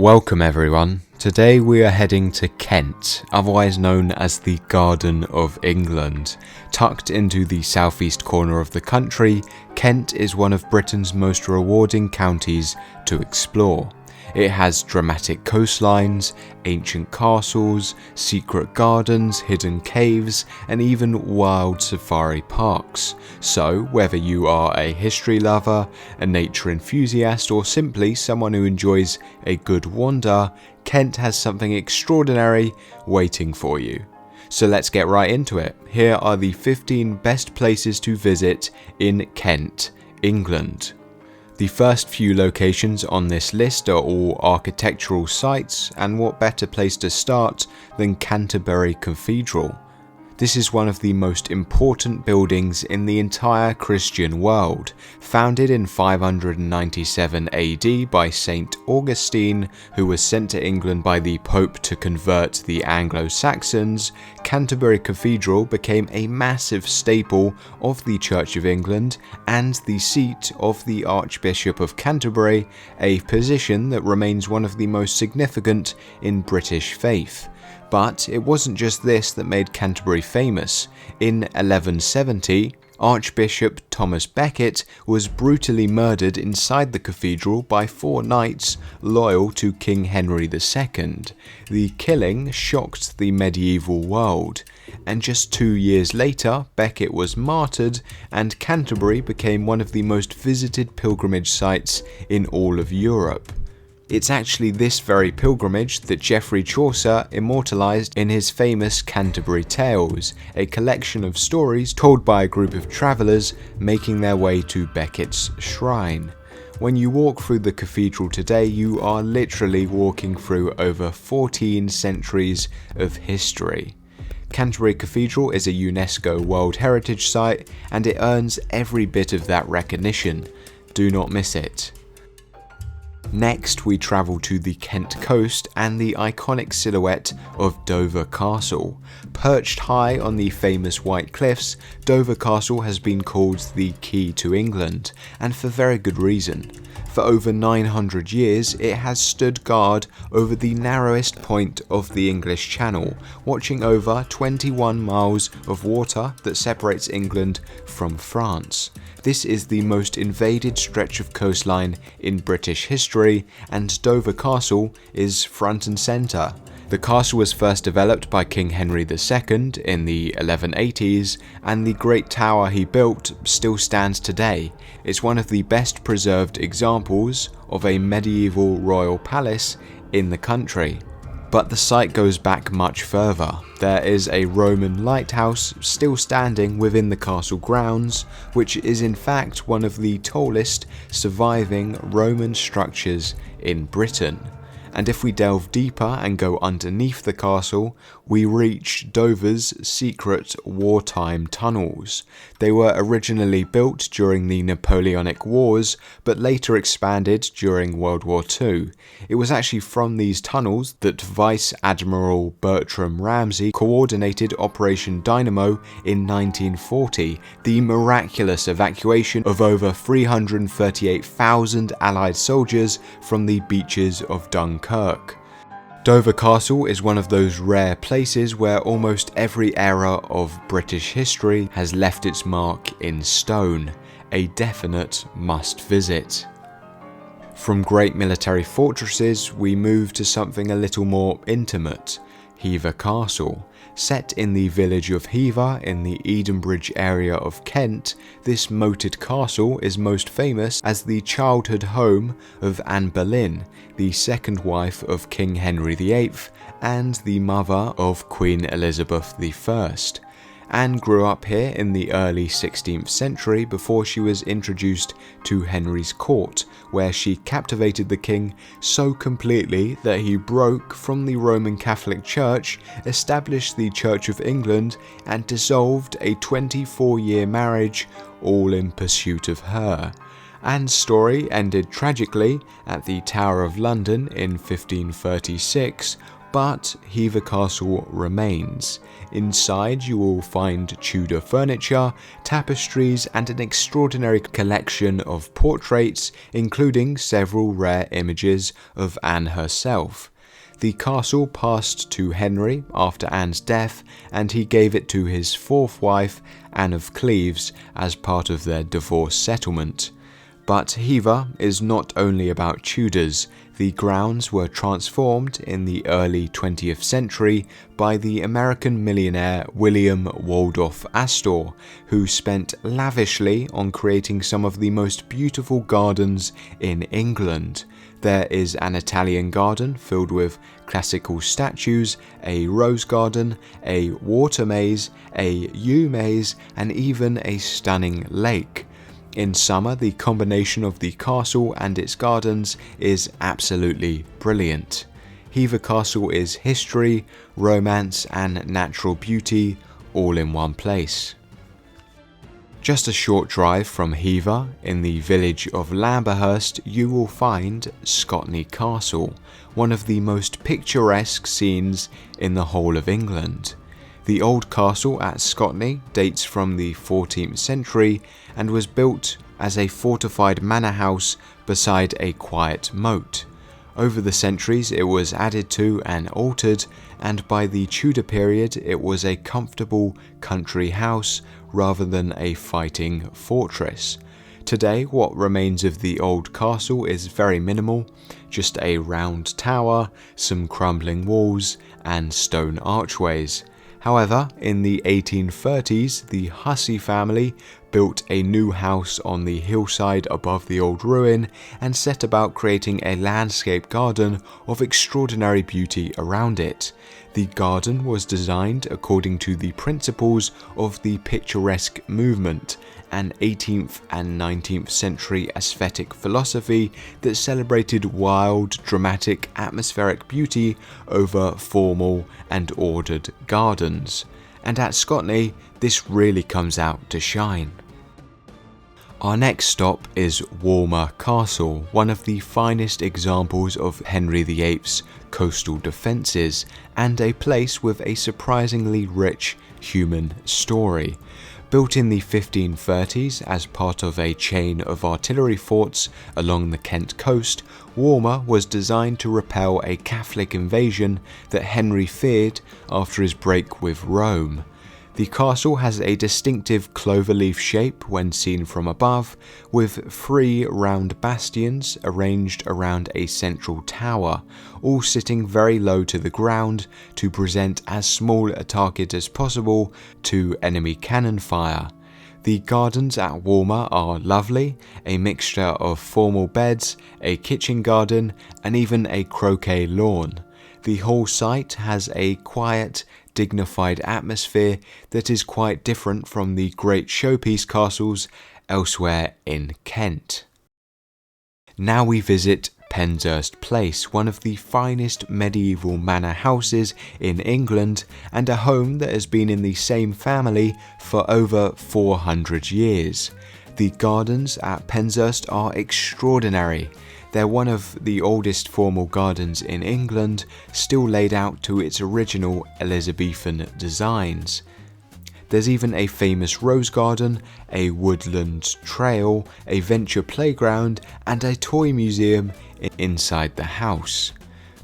Welcome everyone. Today we are heading to Kent, otherwise known as the Garden of England. Tucked into the southeast corner of the country, Kent is one of Britain's most rewarding counties to explore. It has dramatic coastlines, ancient castles, secret gardens, hidden caves, and even wild safari parks. So, whether you are a history lover, a nature enthusiast, or simply someone who enjoys a good wander, Kent has something extraordinary waiting for you. So let's get right into it. Here are the 15 best places to visit in Kent, England. The first few locations on this list are all architectural sites, and what better place to start than Canterbury Cathedral. This is one of the most important buildings in the entire Christian world. Founded in 597 AD by Saint Augustine, who was sent to England by the Pope to convert the Anglo-Saxons, Canterbury Cathedral became a massive staple of the Church of England and the seat of the Archbishop of Canterbury, a position that remains one of the most significant in British faith. But it wasn't just this that made Canterbury famous. In 1170, Archbishop Thomas Becket was brutally murdered inside the cathedral by 4 knights loyal to King Henry II. The killing shocked the medieval world, and just 2 years later, Becket was martyred, and Canterbury became one of the most visited pilgrimage sites in all of Europe. It's actually this very pilgrimage that Geoffrey Chaucer immortalised in his famous Canterbury Tales, a collection of stories told by a group of travellers making their way to Becket's shrine. When you walk through the cathedral today, you are literally walking through over 14 centuries of history. Canterbury Cathedral is a UNESCO World Heritage Site, and it earns every bit of that recognition. Do not miss it. Next, we travel to the Kent coast and the iconic silhouette of Dover Castle. Perched high on the famous White Cliffs, Dover Castle has been called the key to England, and for very good reason. For over 900 years, it has stood guard over the narrowest point of the English Channel, watching over 21 miles of water that separates England from France. This is the most invaded stretch of coastline in British history, and Dover Castle is front and centre. The castle was first developed by King Henry II in the 1180s, and the great tower he built still stands today. It's one of the best preserved examples of a medieval royal palace in the country. But the site goes back much further. There is a Roman lighthouse still standing within the castle grounds, which is in fact one of the tallest surviving Roman structures in Britain. And if we delve deeper and go underneath the castle, we reach Dover's secret wartime tunnels. They were originally built during the Napoleonic Wars, but later expanded during World War II. It was actually from these tunnels that Vice Admiral Bertram Ramsay coordinated Operation Dynamo in 1940, the miraculous evacuation of over 338,000 Allied soldiers from the beaches of Dunkirk. Dover Castle is one of those rare places where almost every era of British history has left its mark in stone, a definite must visit. From great military fortresses, we move to something a little more intimate, Hever Castle. Set in the village of Hever in the Edenbridge area of Kent, this moated castle is most famous as the childhood home of Anne Boleyn, the second wife of King Henry VIII and the mother of Queen Elizabeth I. Anne grew up here in the early 16th century before she was introduced to Henry's court, where she captivated the king so completely that he broke from the Roman Catholic Church, established the Church of England, and dissolved a 24-year marriage, all in pursuit of her. Anne's story ended tragically at the Tower of London in 1536, but Hever Castle remains. Inside you will find Tudor furniture, tapestries and an extraordinary collection of portraits, including several rare images of Anne herself. The castle passed to Henry after Anne's death, and he gave it to his fourth wife, Anne of Cleves, as part of their divorce settlement. But Hever is not only about Tudors. The grounds were transformed in the early 20th century by the American millionaire William Waldorf Astor, who spent lavishly on creating some of the most beautiful gardens in England. There is an Italian garden filled with classical statues, a rose garden, a water maze, a yew maze, and even a stunning lake. In summer, the combination of the castle and its gardens is absolutely brilliant. Hever Castle is history, romance, and natural beauty all in one place. Just a short drive from Hever, in the village of Lamberhurst, you will find Scotney Castle, one of the most picturesque scenes in the whole of England. The old castle at Scotney dates from the 14th century and was built as a fortified manor house beside a quiet moat. Over the centuries it was added to and altered, and by the Tudor period it was a comfortable country house rather than a fighting fortress. Today what remains of the old castle is very minimal, just a round tower, some crumbling walls and stone archways. However, in the 1830s, the Hussey family built a new house on the hillside above the old ruin and set about creating a landscape garden of extraordinary beauty around it. The garden was designed according to the principles of the picturesque movement, an 18th and 19th century aesthetic philosophy that celebrated wild, dramatic, atmospheric beauty over formal and ordered gardens. And at Scotney, this really comes out to shine. Our next stop is Walmer Castle, one of the finest examples of Henry VIII's coastal defences, and a place with a surprisingly rich human story. Built in the 1530s as part of a chain of artillery forts along the Kent coast, Walmer was designed to repel a Catholic invasion that Henry feared after his break with Rome. The castle has a distinctive cloverleaf shape when seen from above, with 3 round bastions arranged around a central tower, all sitting very low to the ground to present as small a target as possible to enemy cannon fire. The gardens at Walmer are lovely, a mixture of formal beds, a kitchen garden, and even a croquet lawn. The whole site has a quiet, dignified atmosphere that is quite different from the great showpiece castles elsewhere in Kent. Now we visit Penshurst Place, one of the finest medieval manor houses in England and a home that has been in the same family for over 400 years. The gardens at Penshurst are extraordinary. They're one of the oldest formal gardens in England, still laid out to its original Elizabethan designs. There's even a famous rose garden, a woodland trail, a venture playground, and a toy museum inside the house.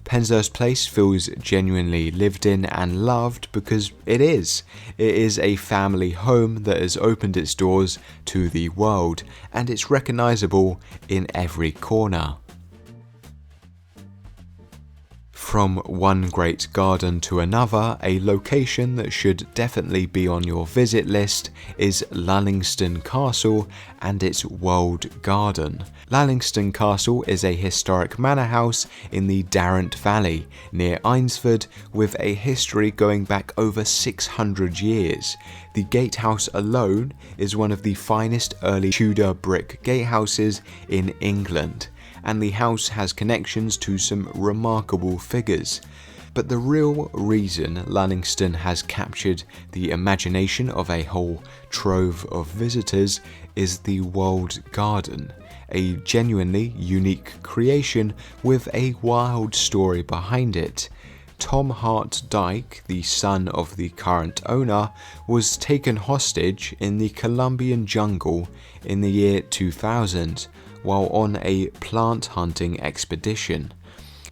Penshurst Place feels genuinely lived in and loved because it is. It is a family home that has opened its doors to the world, and it's recognisable in every corner. From one great garden to another, a location that should definitely be on your visit list is Lullingston Castle and its World Garden. Lullingston Castle is a historic manor house in the Darrant Valley near Eynsford, with a history going back over 600 years. The gatehouse alone is one of the finest early Tudor brick gatehouses in England, and the house has connections to some remarkable figures. But the real reason Lullingston has captured the imagination of a whole trove of visitors is the World Garden, a genuinely unique creation with a wild story behind it. Tom Hart Dyke, the son of the current owner, was taken hostage in the Colombian jungle in the year 2000 while on a plant hunting expedition.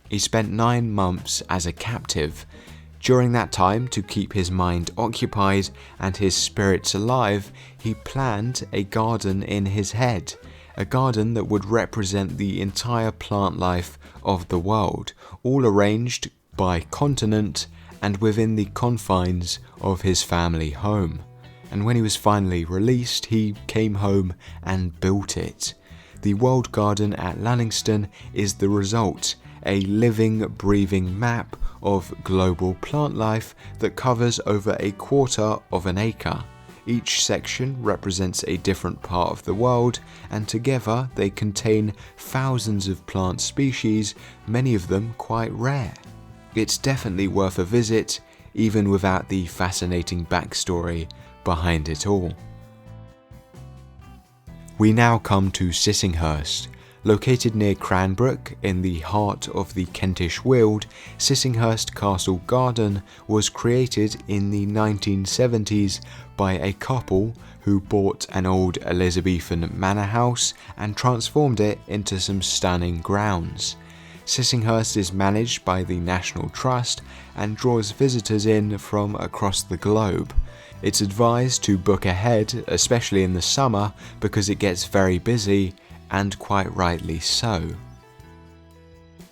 He spent 9 months as a captive. During that time, to keep his mind occupied and his spirits alive, he planned a garden in his head, a garden that would represent the entire plant life of the world, all arranged by continent and within the confines of his family home. And when he was finally released, he came home and built it. The World Garden at Lanningston is the result, a living, breathing map of global plant life that covers over 1/4 of an acre. Each section represents a different part of the world, and together they contain thousands of plant species, many of them quite rare. It's definitely worth a visit, even without the fascinating backstory behind it all. We now come to Sissinghurst. Located near Cranbrook in the heart of the Kentish Weald, Sissinghurst Castle Garden was created in the 1970s by a couple who bought an old Elizabethan manor house and transformed it into some stunning grounds. Sissinghurst is managed by the National Trust and draws visitors in from across the globe. It's advised to book ahead, especially in the summer, because it gets very busy, and quite rightly so.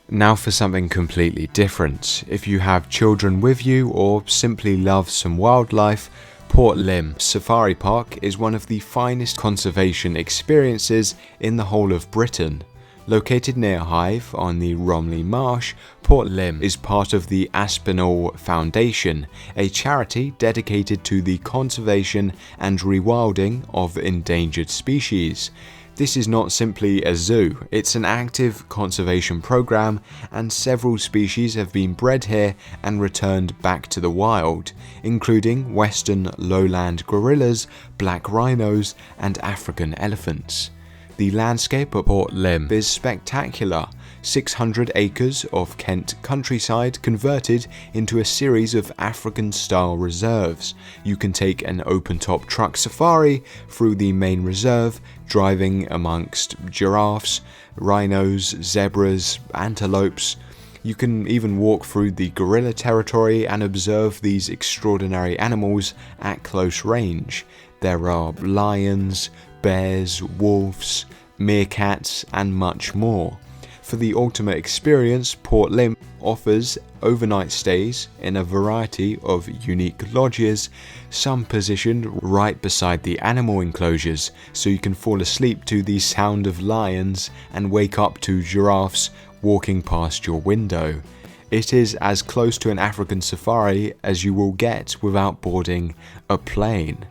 Now for something completely different. If you have children with you or simply love some wildlife, Port Lympne Safari Park is one of the finest conservation experiences in the whole of Britain. Located near Hythe on the Romley Marsh, Port Lympne is part of the Aspinall Foundation, a charity dedicated to the conservation and rewilding of endangered species. This is not simply a zoo, it's an active conservation program, and several species have been bred here and returned back to the wild, including western lowland gorillas, black rhinos, and African elephants. The landscape at Port Lympne is spectacular. 600 acres of Kent countryside converted into a series of African-style reserves. You can take an open-top truck safari through the main reserve, driving amongst giraffes, rhinos, zebras, antelopes. You can even walk through the gorilla territory and observe these extraordinary animals at close range. There are lions, bears, wolves, meerkats, and much more. For the ultimate experience, Port Lympne offers overnight stays in a variety of unique lodges, some positioned right beside the animal enclosures, so you can fall asleep to the sound of lions and wake up to giraffes walking past your window. It is as close to an African safari as you will get without boarding a plane.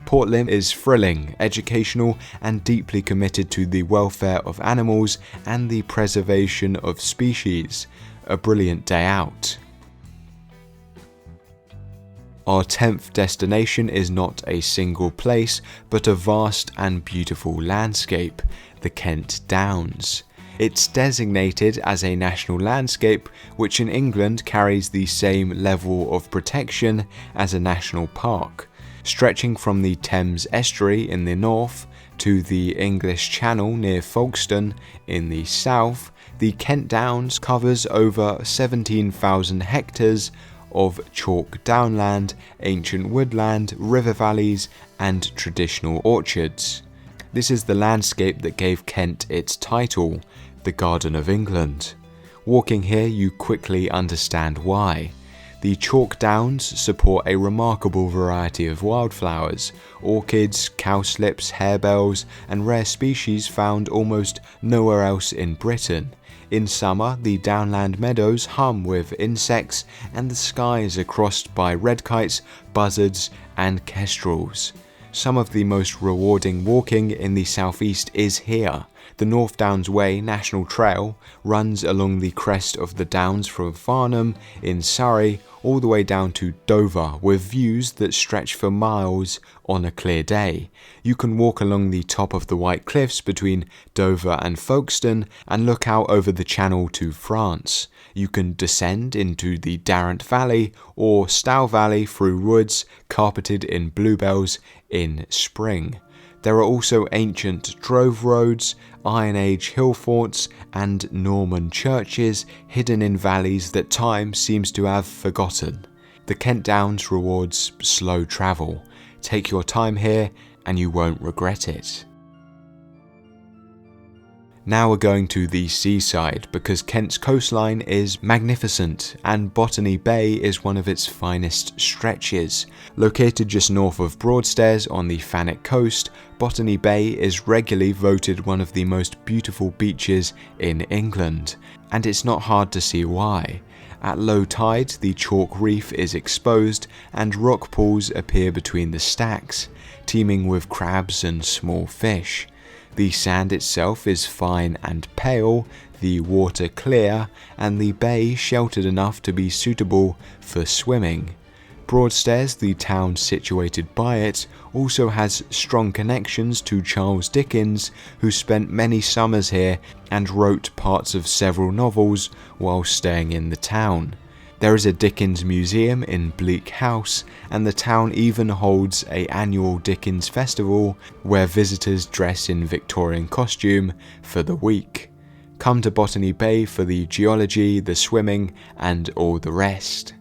Port Lympne is thrilling, educational, and deeply committed to the welfare of animals and the preservation of species. A brilliant day out. Our 10th destination is not a single place, but a vast and beautiful landscape, the Kent Downs. It's designated as a national landscape, which in England carries the same level of protection as a national park. Stretching from the Thames estuary in the north to the English Channel near Folkestone in the south, the Kent Downs covers over 17,000 hectares of chalk downland, ancient woodland, river valleys, and traditional orchards. This is the landscape that gave Kent its title, the Garden of England. Walking here, you quickly understand why. The chalk downs support a remarkable variety of wildflowers, orchids, cowslips, harebells, and rare species found almost nowhere else in Britain. In summer, the downland meadows hum with insects, and the skies are crossed by redkites, buzzards, and kestrels. Some of the most rewarding walking in the southeast is here. The North Downs Way National Trail runs along the crest of the Downs from Farnham in Surrey all the way down to Dover, with views that stretch for miles on a clear day. You can walk along the top of the White Cliffs between Dover and Folkestone and look out over the Channel to France. You can descend into the Darrant Valley or Stow Valley through woods carpeted in bluebells in spring. There are also ancient drove roads, Iron Age hill forts, and Norman churches hidden in valleys that time seems to have forgotten. The Kent Downs rewards slow travel. Take your time here and you won't regret it. Now we're going to the seaside because Kent's coastline is magnificent and Botany Bay is one of its finest stretches. Located just north of Broadstairs on the Thanet coast, Botany Bay is regularly voted one of the most beautiful beaches in England, and it's not hard to see why. At low tide, the chalk reef is exposed and rock pools appear between the stacks, teeming with crabs and small fish. The sand itself is fine and pale, the water clear, and the bay sheltered enough to be suitable for swimming. Broadstairs, the town situated by it, also has strong connections to Charles Dickens, who spent many summers here and wrote parts of several novels while staying in the town. There is a Dickens museum in Bleak House, and the town even holds an annual Dickens festival where visitors dress in Victorian costume for the week. Come to Botany Bay for the geology, the swimming, and all the rest.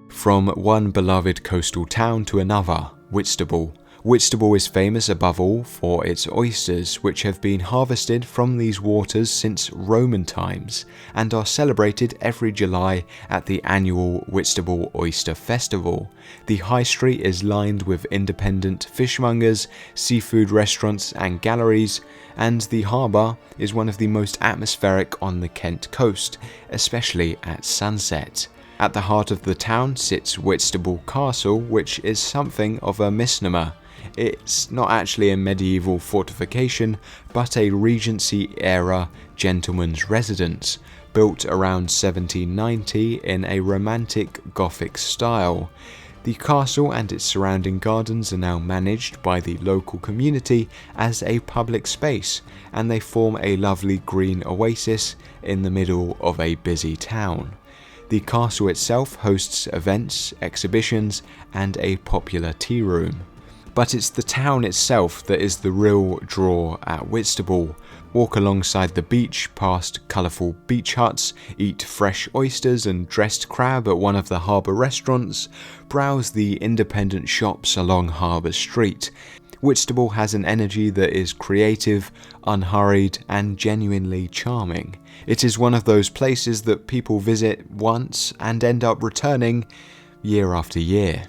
From one beloved coastal town to another, Whitstable. Whitstable is famous above all for its oysters, which have been harvested from these waters since Roman times and are celebrated every July at the annual Whitstable Oyster Festival. The high street is lined with independent fishmongers, seafood restaurants and galleries, and the harbour is one of the most atmospheric on the Kent coast, especially at sunset. At the heart of the town sits Whitstable Castle, which is something of a misnomer. It's not actually a medieval fortification, but a Regency-era gentleman's residence, built around 1790 in a romantic Gothic style. The castle and its surrounding gardens are now managed by the local community as a public space, and they form a lovely green oasis in the middle of a busy town. The castle itself hosts events, exhibitions, and a popular tea room. But it's the town itself that is the real draw at Whitstable. Walk alongside the beach past colourful beach huts, eat fresh oysters and dressed crab at one of the harbour restaurants, browse the independent shops along Harbour Street. Whitstable has an energy that is creative, unhurried, and genuinely charming. It is one of those places that people visit once and end up returning year after year.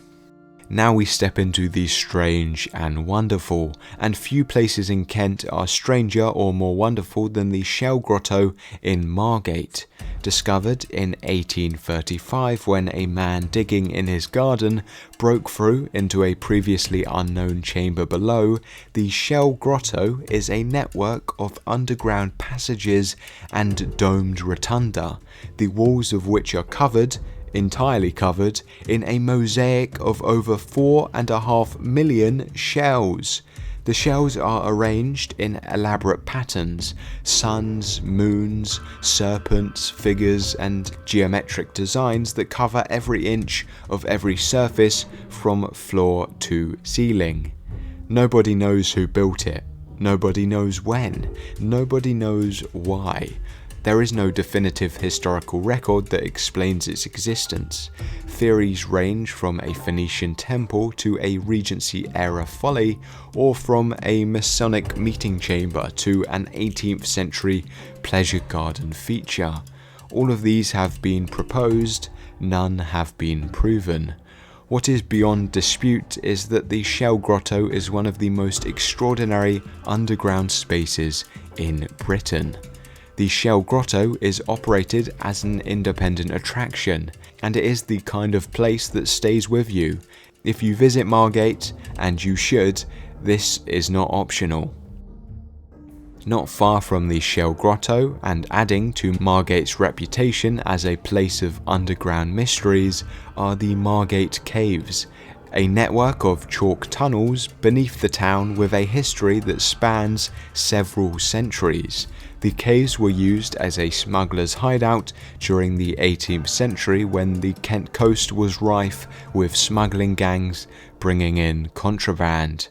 Now we step into the strange and wonderful, and few places in Kent are stranger or more wonderful than the Shell Grotto in Margate. Discovered in 1835 when a man digging in his garden broke through into a previously unknown chamber below, the Shell Grotto is a network of underground passages and domed rotunda, the walls of which are entirely covered in a mosaic of over 4.5 million shells. The shells are arranged in elaborate patterns, suns, moons, serpents, figures, and geometric designs that cover every inch of every surface from floor to ceiling. Nobody knows who built it. Nobody knows when. Nobody knows why. There is no definitive historical record that explains its existence. Theories range from a Phoenician temple to a Regency-era folly, or from a Masonic meeting chamber to an 18th century pleasure garden feature. All of these have been proposed, none have been proven. What is beyond dispute is that the Shell Grotto is one of the most extraordinary underground spaces in Britain. The Shell Grotto is operated as an independent attraction, and it is the kind of place that stays with you. If you visit Margate, and you should, this is not optional. Not far from the Shell Grotto, and adding to Margate's reputation as a place of underground mysteries, are the Margate Caves, a network of chalk tunnels beneath the town with a history that spans several centuries. The caves were used as a smuggler's hideout during the 18th century when the Kent coast was rife with smuggling gangs bringing in contraband,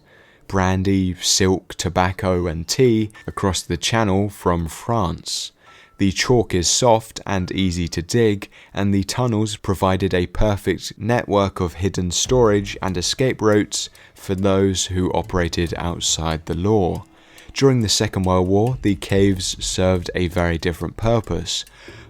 brandy, silk, tobacco and tea across the channel from France. The chalk is soft and easy to dig, and the tunnels provided a perfect network of hidden storage and escape routes for those who operated outside the law. During the Second World War, the caves served a very different purpose.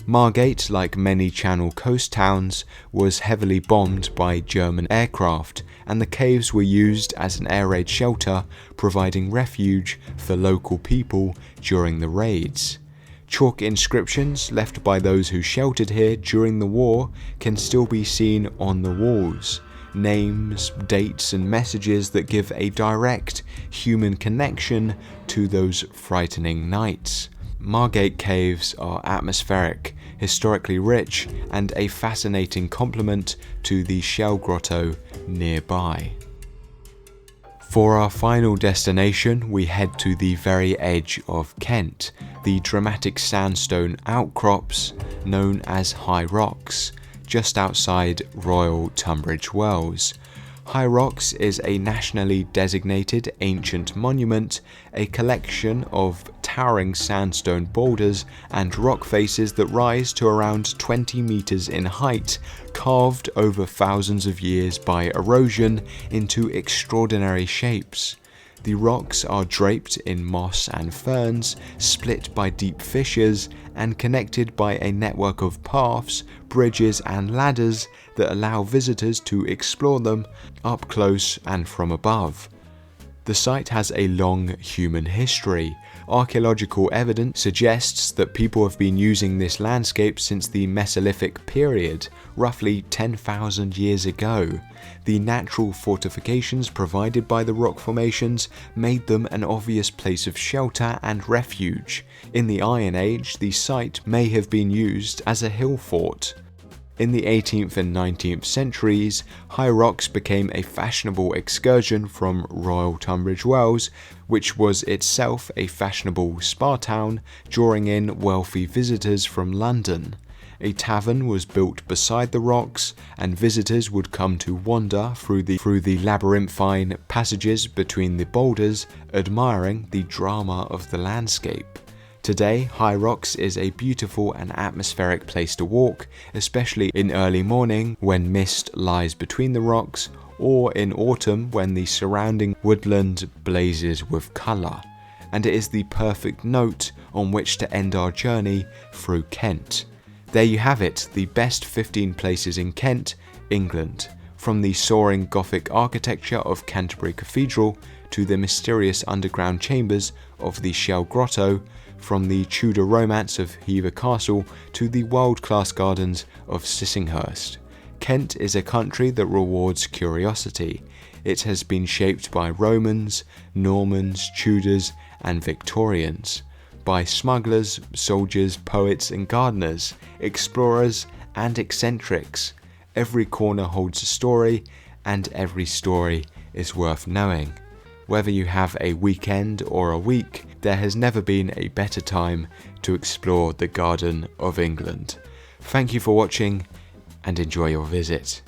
Margate, like many Channel coast towns, was heavily bombed by German aircraft, and the caves were used as an air raid shelter, providing refuge for local people during the raids. Chalk inscriptions left by those who sheltered here during the war can still be seen on the walls. Names, dates and messages that give a direct human connection to those frightening nights. Margate Caves are atmospheric, historically rich, and a fascinating complement to the Shell Grotto nearby. For our final destination, we head to the very edge of Kent, the dramatic sandstone outcrops known as High Rocks, just outside Royal Tunbridge Wells. High Rocks is a nationally designated ancient monument, a collection of towering sandstone boulders and rock faces that rise to around 20 meters in height, carved over thousands of years by erosion into extraordinary shapes. The rocks are draped in moss and ferns, split by deep fissures, and connected by a network of paths, bridges and ladders that allow visitors to explore them up close and from above. The site has a long human history. Archaeological evidence suggests that people have been using this landscape since the Mesolithic period, roughly 10,000 years ago. The natural fortifications provided by the rock formations made them an obvious place of shelter and refuge. In the Iron Age, the site may have been used as a hill fort. In the 18th and 19th centuries, High Rocks became a fashionable excursion from Royal Tunbridge Wells, which was itself a fashionable spa town, drawing in wealthy visitors from London. A tavern was built beside the rocks, and visitors would come to wander through the labyrinthine passages between the boulders, admiring the drama of the landscape. Today, High Rocks is a beautiful and atmospheric place to walk, especially in early morning when mist lies between the rocks, or in autumn when the surrounding woodland blazes with colour. And it is the perfect note on which to end our journey through Kent. There you have it, the best 15 places in Kent, England. From the soaring Gothic architecture of Canterbury Cathedral to the mysterious underground chambers of the Shell Grotto, from the Tudor romance of Hever Castle to the world-class gardens of Sissinghurst. Kent is a country that rewards curiosity. It has been shaped by Romans, Normans, Tudors, and Victorians, by smugglers, soldiers, poets and gardeners, explorers and eccentrics. Every corner holds a story, and every story is worth knowing. Whether you have a weekend or a week, there has never been a better time to explore the Garden of England. Thank you for watching and enjoy your visit.